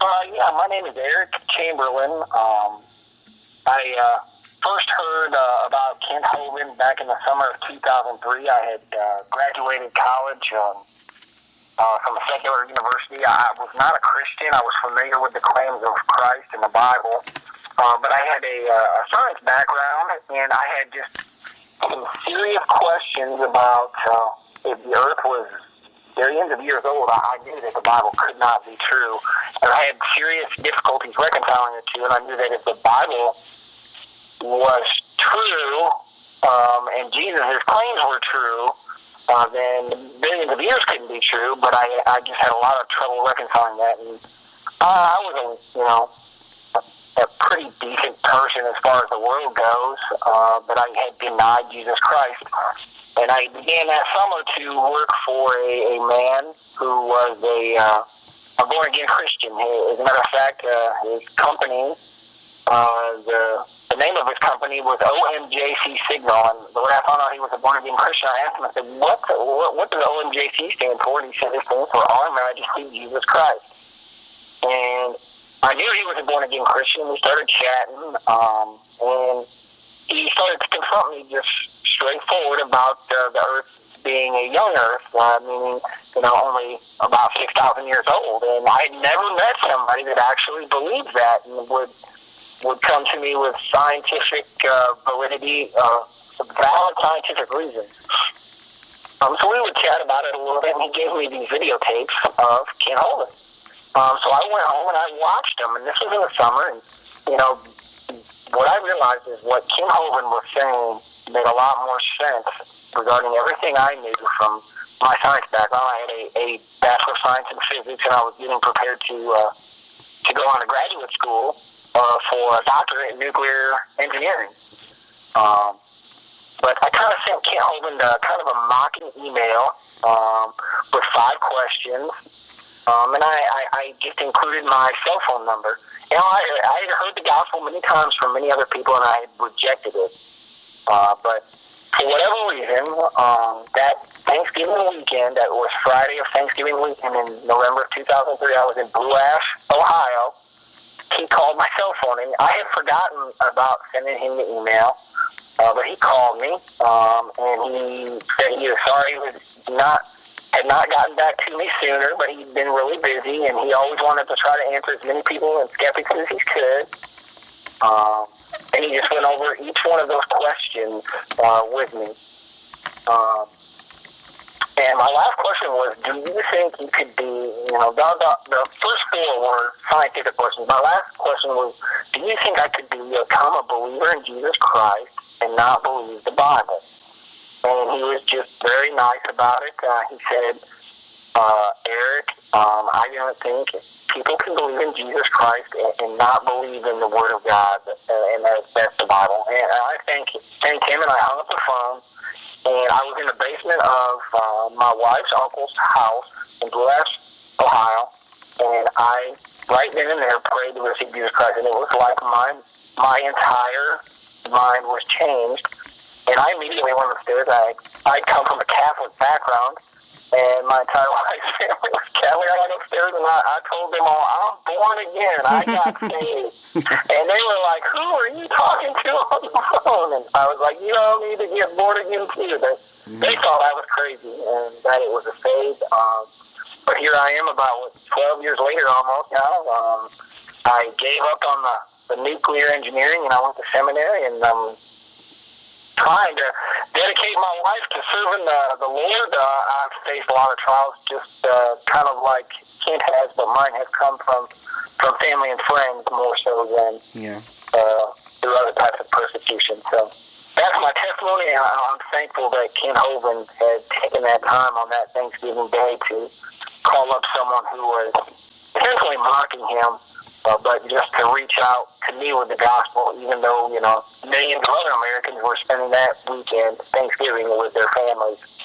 Yeah, my name is Eric Chamberlain. I first heard about Kent Hovind back in the summer of 2003. I had graduated college from a secular university. I was not a Christian. I was familiar with the claims of Christ in the Bible, but I had a science background, and I had just some serious questions about if the earth was billions of years old. I knew that the Bible could not be true, and I had serious difficulties reconciling the two, and I knew that if the Bible was true, and Jesus' claims were true, then billions of years couldn't be true, but I just had a lot of trouble reconciling that, and I was a pretty decent person as far as the world goes, but I had denied Jesus Christ. And I began that summer to work for a man who was a born-again Christian. As a matter of fact, his company, the name of his company was OMJC Signal. And when I found out he was a born-again Christian, I asked him, I said, what does OMJC stand for? And he said, it stands for Our Majesty Jesus Christ. And I knew he was a born-again Christian. We started chatting, and he started to confront me just straightforward about the earth being a young earth, meaning, only about 6,000 years old. And I had never met somebody that actually believed that and would come to me with scientific validity, valid scientific reasons. So we would chat about it a little bit, and he gave me these videotapes of Kent Hovind. So I went home and I watched them, and this was in the summer, and, what I realized is what Kent Hovind was saying made a lot more sense regarding everything I knew from my science background. I had a Bachelor of Science in Physics, and I was getting prepared to go on to graduate school for a doctorate in nuclear engineering. But I kind of sent Kent Hovind kind of a mocking email with 5 questions, and I just included my cell phone number. I had heard the gospel many times from many other people, and I had rejected it. But for whatever reason, that Thanksgiving weekend, that was Friday of Thanksgiving weekend in November of 2003, I was in Blue Ash, Ohio. He called my cell phone, and I had forgotten about sending him the email, but he called me, and he said he was sorry he had not gotten back to me sooner, but he'd been really busy, and he always wanted to try to answer as many people and skeptics as he could. And he just went over each one of those questions with me. And my last question was, do you think you could be, the first 4 were scientific questions. My last question was, do you think I could become a believer in Jesus Christ and not believe the Bible? And he was just very nice about it. He said, Eric, I don't think people can believe in Jesus Christ and not believe in the Word of God, and that's the Bible. And I thanked him, and I hung up the phone, and I was in the basement of my wife's uncle's house in Blue Ash, Ohio, and I, right then and there, prayed to receive Jesus Christ, and it was like my entire mind was changed. And I immediately went upstairs. I'd come from a Catholic background, and my entire wife's family was Catholic. I went upstairs, and I told them all, I'm born again. I got saved. And they were like, who are you talking to on the phone? And I was like, you all need to get born again, too. They thought I was crazy and that it was a fake. But here I am about, 12 years later almost now. I gave up on the nuclear engineering, and I went to seminary, and trying to dedicate my life to serving the Lord. I've faced a lot of trials, just kind of like Kent has, but mine have come from family and friends more so than through other types of persecution. So that's my testimony, and I'm thankful that Kent Hovind had taken that time on that Thanksgiving day to call up someone who was essentially mocking him, but just to reach out to me with the gospel, even though, millions of other Americans were spending that weekend, Thanksgiving, with their families.